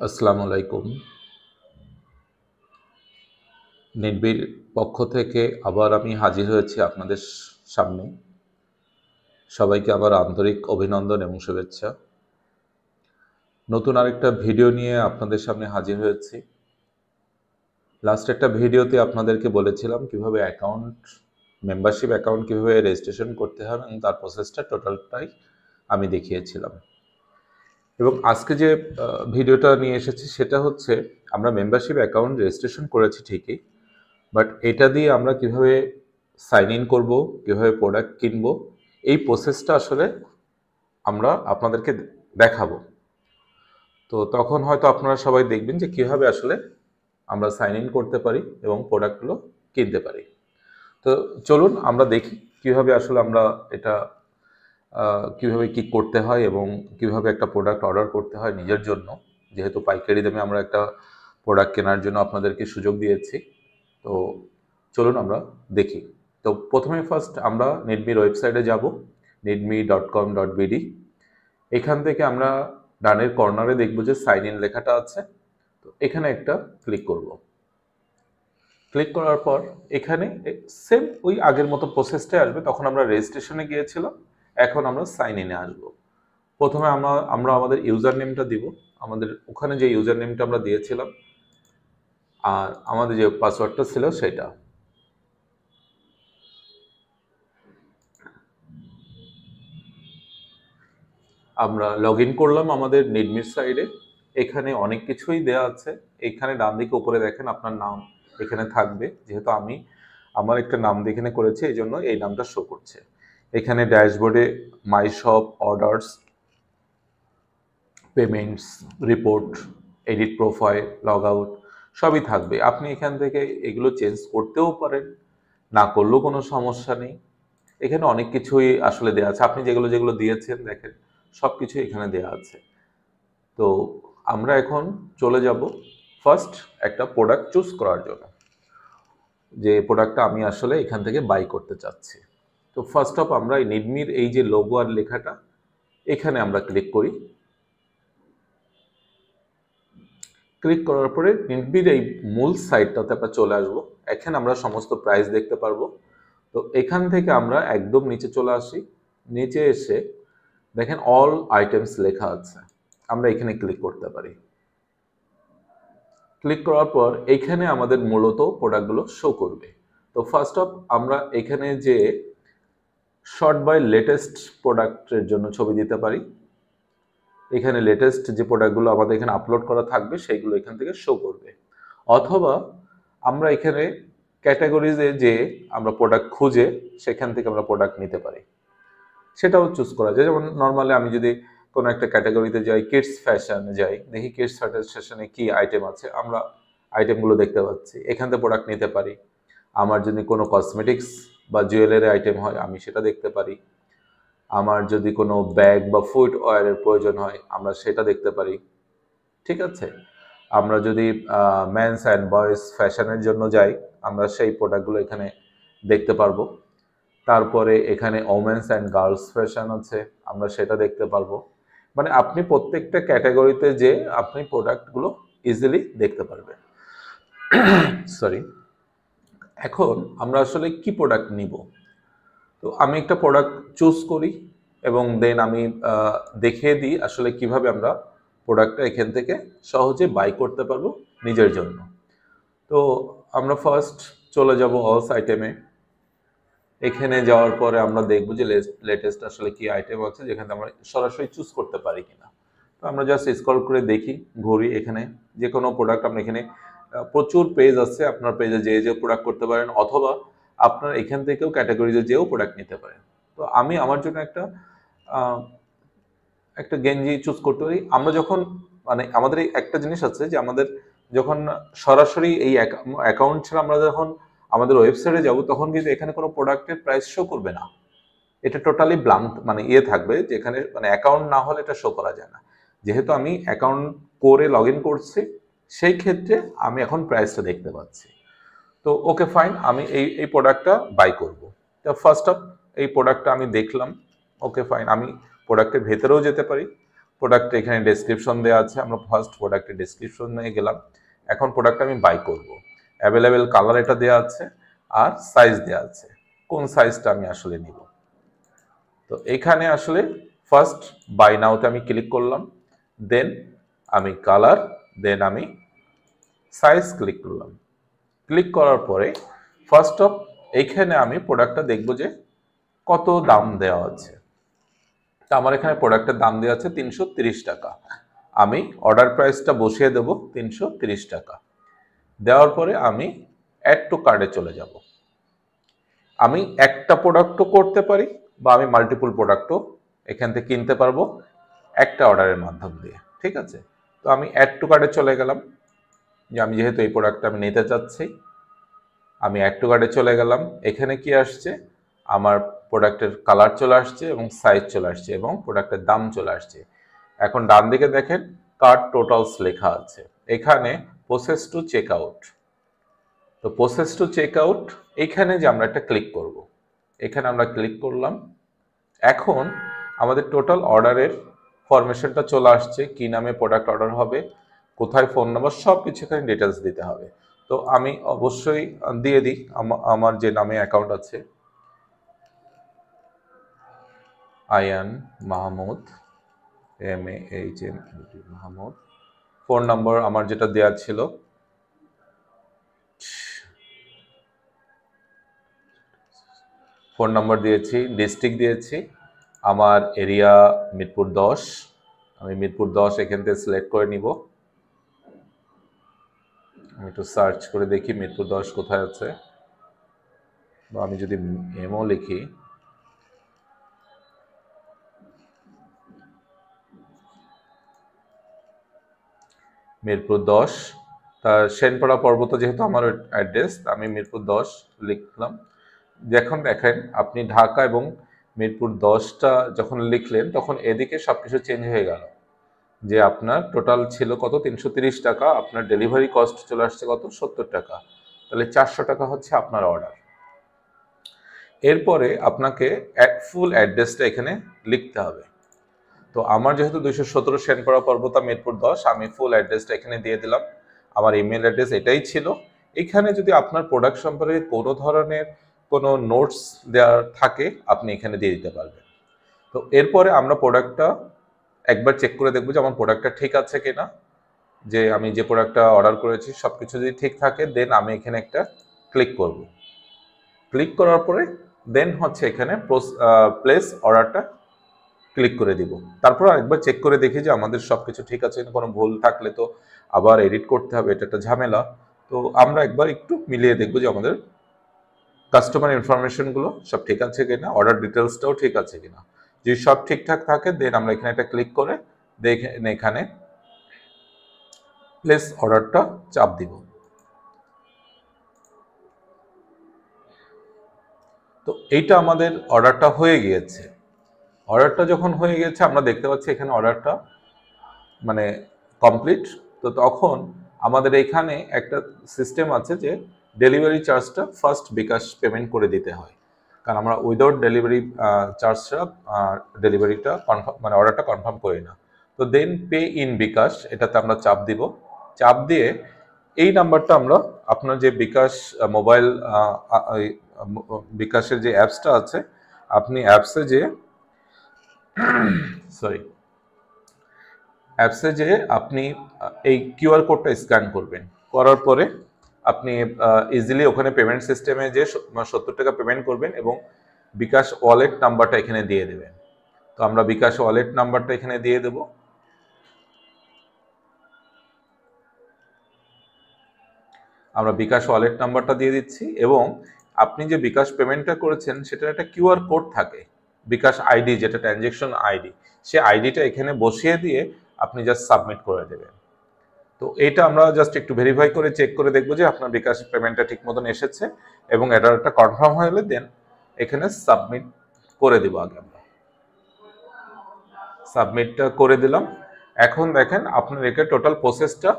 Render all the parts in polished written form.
আসসালামু আলাইকুম। নির্ভীর পক্ষ থেকে আবার আমি হাজির হয়েছি আপনাদের সামনে। সবাইকে আবার আন্তরিক অভিনন্দন এবং শুভেচ্ছা। নতুন আরেকটা ভিডিও নিয়ে আপনাদের সামনে হাজির হয়েছি। লাস্ট একটা ভিডিওতে আপনাদেরকে বলেছিলাম কিভাবে মেম্বারশিপ অ্যাকাউন্ট কিভাবে রেজিস্ট্রেশন করতে হবে এবং তার প্রসেসটা টোটালটাই আমি দেখিয়েছিলাম। এবং আজকে যে ভিডিওটা নিয়ে এসেছি সেটা হচ্ছে আমরা মেম্বারশিপ অ্যাকাউন্ট রেজিস্ট্রেশন করেছি ঠিকই, বাট এটা দিয়ে আমরা কিভাবে সাইন ইন করবো, কিভাবে প্রোডাক্ট কিনবো, এই প্রসেসটা আসলে আমরা আপনাদেরকে দেখাবো। তো তখন হয়তো আপনারা সবাই দেখবেন যে কিভাবে আসলে আমরা সাইন ইন করতে পারি এবং প্রোডাক্টগুলো কিনতে পারি। তো চলুন আমরা দেখি কিভাবে আসলে আমরা এটা কিভাবে কি করতে হয় এবং কিভাবে একটা প্রোডাক্ট অর্ডার করতে হয় নিজের জন্য, যেহেতু পাইকারি দামে আমরা একটা প্রোডাক্ট কেনার জন্য আপনাদেরকে সুযোগ দিয়েছি। তো চলুন আমরা দেখি। তো প্রথমে ফার্স্ট আমরা নিডমির ওয়েবসাইটে যাব, nidmi.com.bd। এখান থেকে আমরা ডানের কর্নারে দেখব যে সাইন ইন লেখাটা আছে, তো এখানে একটা ক্লিক করব। ক্লিক করার পর এখানে সেম ওই আগের মতো প্রসেসটাই আসবে। তখন আমরা রেজিস্ট্রেশনে গিয়েছিলাম, এখন আমরা সাইন ইনে আসব। প্রথমে আমরা আমাদের ইউজার নেমটা দিব, আমাদের ওখানে যে ইউজার নেমটা আমরা দিয়েছিলাম আর আমাদের যে পাসওয়ার্ডটা ছিল সেটা। আমরা লগ ইন করলাম আমাদের নিডমির সাইডে। এখানে অনেক কিছুই দেয়া আছে। এখানে ডান দিকে উপরে দেখেন আপনার নাম এখানে থাকবে, যেহেতু আমি আমার একটা নাম দিয়ে এখানে করেছি এই জন্য এই নামটা শো করছে। এখানে ড্যাশবোর্ডে my shop, orders, payments, report, edit profile, log out সবই থাকবে। আপনি এখান থেকে এগুলো চেঞ্জ করতেও পারেন, না করলেও কোনো সমস্যা নেই। এখানে অনেক কিছুই আসলে দেওয়া আছে, আপনি যেগুলো যেগুলো দিয়েছেন দেখেন সব কিছুই এখানে দেওয়া আছে। তো আমরা এখন চলে যাব ফার্স্ট একটা প্রোডাক্ট চুজ করার জন্য, যে প্রোডাক্টটা আমি আসলে এখান থেকে বাই করতে চাচ্ছি। তো ফার্স্ট অফ আমরা এই নিডমির এই যে লোগো আর লেখাটা এখানে আমরা ক্লিক করি। ক্লিক করার পরে নিডমির এই মূল সাইটটাতে আমরা চলে আসবো। এখানে আমরা সমস্ত প্রাইস দেখতে পারবো। তো এখান থেকে আমরা একদম নিচে চলে আসি। নিচে এসে দেখেন অল আইটেমস লেখা আছে, আমরা এখানে ক্লিক করতে পারি। ক্লিক করার পর এখানে আমাদের মূলত প্রোডাক্টগুলো শো করবে। তো ফার্স্ট অফ আমরা এখানে যে শর্ট বাই লেটেস্ট প্রোডাক্টের জন্য ছবি দিতে পারি। এখানে লেটেস্ট যে প্রোডাক্টগুলো আমাদের এখানে আপলোড করা থাকবে সেইগুলো এখান থেকে শো করবে। অথবা আমরা এখানে ক্যাটাগরিজে যে আমরা প্রোডাক্ট খুঁজে সেখান থেকে আমরা প্রোডাক্ট নিতে পারি, সেটাও চুজ করা যায়। যেমন নর্মালি আমি যদি কোনো একটা ক্যাটাগরিতে যাই, কিডস ফ্যাশনে যাই, দেখি কিডস ফ্যাশনে কি আইটেম আছে, আমরা আইটেমগুলো দেখতে পাচ্ছি, এখান থেকে প্রোডাক্ট নিতে পারি। আমার যদি কোনো কসমেটিক্স বা জুয়েলারি আইটেম হয় আমি সেটা দেখতে পারি। আমার যদি কোনো ব্যাগ বা ফুটওয়্যারের প্রয়োজন হয় আমরা সেটা দেখতে পারি। ঠিক আছে, আমরা যদি মেন্স অ্যান্ড বয়েজ ফ্যাশনের জন্য যাই আমরা সেই প্রোডাক্টগুলো এখানে দেখতে পারবো। তারপরে এখানে ওমেন্স অ্যান্ড গার্লস ফ্যাশন আছে, আমরা সেটা দেখতে পারবো। মানে আপনি প্রত্যেকটা ক্যাটাগরিতে যে আপনি প্রোডাক্টগুলো ইজিলি দেখতে পারবেন। সরি, এখন আমরা আসলে কি প্রোডাক্ট নিব। তো আমি একটা প্রোডাক্ট চুজ করি এবং দেন আমি দেখিয়ে দিই আসলে কিভাবে আমরা প্রোডাক্টটা এখান থেকে সহজে বাই করতে পারবো নিজের জন্য। তো আমরা ফার্স্ট চলে যাব অলস আইটেমে। এখানে যাওয়ার পরে আমরা দেখব যে লেটেস্ট আসলে কি আইটেম আছে, যেখানে আমরা সরাসরি চুজ করতে পারি কিনা। তো আমরা জাস্ট স্ক্রল করে দেখি, ঘুরি, এখানে যে কোনো প্রোডাক্ট আমরা এখানে প্রচুর পেজ আছে, আপনার পেজে যে প্রোডাক্ট করতে পারেন, অথবা আপনার এখান থেকেও ক্যাটাগরিজে যেও প্রোডাক্ট নিতে পারেন। তো আমি আমার জন্য একটা গেঞ্জি চুজ করতে পারি। আমরা যখন মানে আমাদের একটা জিনিস আছে যে আমাদের যখন সরাসরি এই অ্যাকাউন্ট ছাড়া আমরা যখন আমাদের ওয়েবসাইটে যাব তখন কিন্তু এখানে কোনো প্রোডাক্টের প্রাইস শো করবে না। এটা টোটালি ব্লাঙ্ক মানে থাকবে, যেখানে মানে অ্যাকাউন্ট না হলে এটা শো করা যায় না। যেহেতু আমি অ্যাকাউন্ট করে লগ ইন করছি সেই ক্ষেত্রে আমি এখন প্রাইসটা দেখতে পাচ্ছি। তো ওকে ফাইন, আমি এই প্রোডাক্টটা বাই করব। তো ফার্স্ট অফ এই প্রোডাক্টটা আমি দেখলাম, ওকে ফাইন, আমি প্রোডাক্টের ভেতরেও যেতে পারি, প্রোডাক্ট এখানে ডেসক্রিপশন দেওয়া আছে, আমরা ফার্স্ট প্রোডাক্টের ডেসক্রিপশন নিয়ে গেলাম। এখন প্রোডাক্ট আমি বাই করব। অ্যাভেলেবেল কালার এটা দেওয়া আছে আর সাইজ দেওয়া আছে, কোন সাইজটা আমি আসলে নিব। তো এখানে আসলে ফার্স্ট বাই নাওতে আমি ক্লিক করলাম, দেন আমি কালার, দেন আমি সাইজ ক্লিক করলাম। ক্লিক করার পরে ফার্স্ট অফ এইখানে আমি প্রোডাক্টটা দেখব যে কত দাম দেওয়া আছে। তো আমার এখানে প্রোডাক্টের দাম দেওয়া আছে 330 টাকা। আমি অর্ডার প্রাইসটা বসিয়ে দেব 330 টাকা। দেওয়ার পরে আমি অ্যাড টু কার্টে চলে যাব। আমি একটা প্রোডাক্টও করতে পারি বা আমি মাল্টিপল প্রোডাক্টও এখান থেকে কিনতে পারবো একটা অর্ডারের মাধ্যম দিয়ে, ঠিক আছে। তো আমি অ্যাড টু কার্টে চলে গেলাম, যে আমি যেহেতু এই প্রোডাক্টটা আমি নিতে চাচ্ছি, আমি অ্যাড টু কার্টে চলে গেলাম। এখানে কি আসছে, আমার প্রোডাক্টের কালার চলে আসছে এবং সাইজ চলে আসছে এবং প্রোডাক্টের দাম চলে আসছে। এখন ডান দিকে দেখেন কার্ট টোটালস লেখা আছে, এখানে প্রসেস টু চেক আউট। তো প্রসেস টু চেক আউট এইখানে যে আমরা একটা ক্লিক করব, এখানে আমরা ক্লিক করলাম। এখন আমাদের টোটাল অর্ডারের ফরমেশনটা চলে আসছে, কি নামে প্রোডাক্ট অর্ডার হবে, কোথায় ফোন নাম্বার, সব কিছু এখানে ডিটেলস দিতে হবে। তো আমি অবশ্যই দিয়ে দিই আমার যে নামে অ্যাকাউন্ট আছে, Ayaan Mahmud, MAHM Mahmud. Phone number আমার যেটা দেওয়া ছিল ফোন নাম্বার দিয়েছি, ডিস্ট্রিক্ট দিয়েছি, আমার এরিয়া মিরপুর 10। আমি মিরপুর 10 এখান থেকে সিলেক্ট করে নিব। আমি একটু সার্চ করে দেখি মিরপুর 10 কোথায় আছে, বা আমি যদি এমও লিখি, মিরপুর 10, তার সেনপাড়া পর্বত যেহেতু আমার অ্যাড্রেস, আমি মিরপুর 10 লিখলাম। যখন দেখেন আপনি ঢাকা এবং মিরপুর 10টা যখন লিখলেন তখন এদিকে সবকিছু চেঞ্জ হয়ে গেল, যে আপনার টোটাল ছিল কত 330 টাকা, আপনার ডেলিভারি কস্ট চলে আসছে কত 70 টাকা, তাহলে 400 টাকা হচ্ছে আপনার অর্ডার। এরপরে আপনাকে ফুল অ্যাড্রেসটা এখানে লিখতে হবে। তো আমার যেহেতু 217 সেনপাড়া পর্বতা মিরপুর 10, আমি ফুল অ্যাড্রেসটা এখানে দিয়ে দিলাম। আমার ইমেল অ্যাড্রেস এটাই ছিল। এখানে যদি আপনার প্রোডাক্ট সম্পর্কে কোনো ধরনের কোনো নোটস দেওয়ার থাকে আপনি এখানে দিয়ে দিতে পারবেন। তো এরপরে আমরা প্রোডাক্টটা একবার চেক করে দেখবো যে আমার প্রোডাক্টটা ঠিক আছে কিনা, যে আমি যে প্রোডাক্টটা অর্ডার করেছি সব কিছু যদি ঠিক থাকে দেন আমি এখানে একটা ক্লিক করব। ক্লিক করার পরে দেন হচ্ছে এখানে প্লেস অর্ডারটা ক্লিক করে দিব। তারপর আরেকবার চেক করে দেখি যে আমাদের সব কিছু ঠিক আছে, কোনো ভুল থাকলে তো আবার এডিট করতে হবে, এটা একটা ঝামেলা। তো আমরা একবার একটু মিলিয়ে দেখবো যে আমাদের কাস্টমার ইনফরমেশনগুলো সব ঠিক আছে কিনা, অর্ডার ডিটেলসটাও ঠিক আছে কিনা। যদি সব ঠিকঠাক থাকে দেন আমরা এখানে একটা ক্লিক করে দেখেন এখানে প্লেস অর্ডারটা চাপ দিব। তো এইটা আমাদের অর্ডারটা হয়ে গিয়েছে। অর্ডারটা যখন হয়ে গেছে আমরা দেখতে পাচ্ছি এখানে অর্ডারটা মানে কমপ্লিট। তো তখন আমাদের এখানে একটা সিস্টেম আছে যে ডেলিভারি চার্জটা ফার্স্ট বিকাশ পেমেন্ট করে দিতে হয়, কারণ আমরা উইদাউট ডেলিভারি চার্জ ছাড়া ডেলিভারিটা কনফার্ম মানে অর্ডারটা কনফার্ম করি না। তো দেন পে ইন বিকাশ এটাতে আমরা চাপ দিব। চাপ দিয়ে এই নাম্বারটা আমরা আপনার যে বিকাশ মোবাইল বিকাশের যে অ্যাপসটা আছে, আপনি অ্যাপসে যে আপনি এই কিউআর কোডটা স্ক্যান করবেন, করার পরে আপনি ইজিলি ওখানে পেমেন্ট সিস্টেমে যে 70 টাকা পেমেন্ট করবেন এবং বিকাশ ওয়ালেট নাম্বারটা এখানে দিয়ে দেবেন। তো আমরা বিকাশ ওয়ালেট নাম্বারটা এখানে দিয়ে দেব। আমরা বিকাশ ওয়ালেট নাম্বারটা দিয়ে দিচ্ছি এবং আপনি যে বিকাশ পেমেন্টটা করেছেন সেটার একটা কিউআর কোড থাকে, বিকাশ আইডি যেটা ট্রানজ্যাকশন আইডি, সে আইডিটা এখানে বসিয়ে দিয়ে আপনি জাস্ট সাবমিট করে দেবেন। তো এটা আমরা জাস্ট একটু ভেরিফাই করে চেক করে দেখবো যে আপনার বিকাশ পেমেন্টটা ঠিক মতন এসেছে এবং অর্ডারটা কনফার্ম হয়ে গেলে দেন এখানে সাবমিট করে দিব। আগে আমরা সাবমিটটা করে দিলাম। এখন দেখেন আপনার এখানে টোটাল প্রসেসটা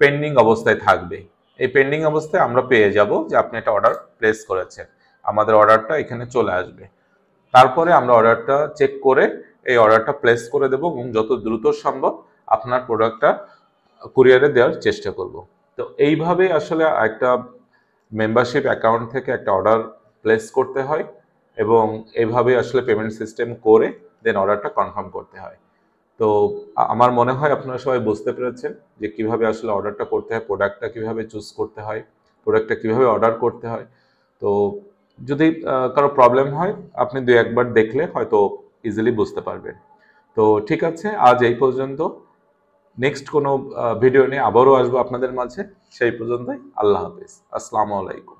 পেন্ডিং অবস্থায় থাকবে। এই পেন্ডিং অবস্থায় আমরা পেয়ে যাব যে আপনি একটা অর্ডার প্লেস করেছেন, আমাদের অর্ডারটা এখানে চলে আসবে। তারপরে আমরা অর্ডারটা চেক করে এই অর্ডারটা প্লেস করে দেব এবং যত দ্রুত সম্ভব আপনার প্রোডাক্টটা কুরিয়ারে দেওয়ার চেষ্টা করব। তো এইভাবে আসলে একটা মেম্বারশিপ অ্যাকাউন্ট থেকে একটা অর্ডার প্লেস করতে হয় এবং এভাবে আসলে পেমেন্ট সিস্টেম করে দেন অর্ডারটা কনফার্ম করতে হয়। তো আমার মনে হয় আপনারা সবাই বুঝতে পেরেছেন যে কিভাবে আসলে অর্ডারটা করতে হয়, প্রোডাক্টটা কিভাবে চুজ করতে হয়, প্রোডাক্টটা কিভাবে অর্ডার করতে হয়। তো যদি কারো প্রবলেম হয় আপনি 2-1 বার দেখলে হয়তো ইজিলি বুঝতে পারবেন। তো ঠিক আছে, আজ এই পর্যন্ত। নেক্সট কোনো ভিডিও নিয়ে আবারও আসবো আপনাদের মাঝে। সেই পর্যন্তই, আল্লাহ হাফিজ, আসসালামু আলাইকুম।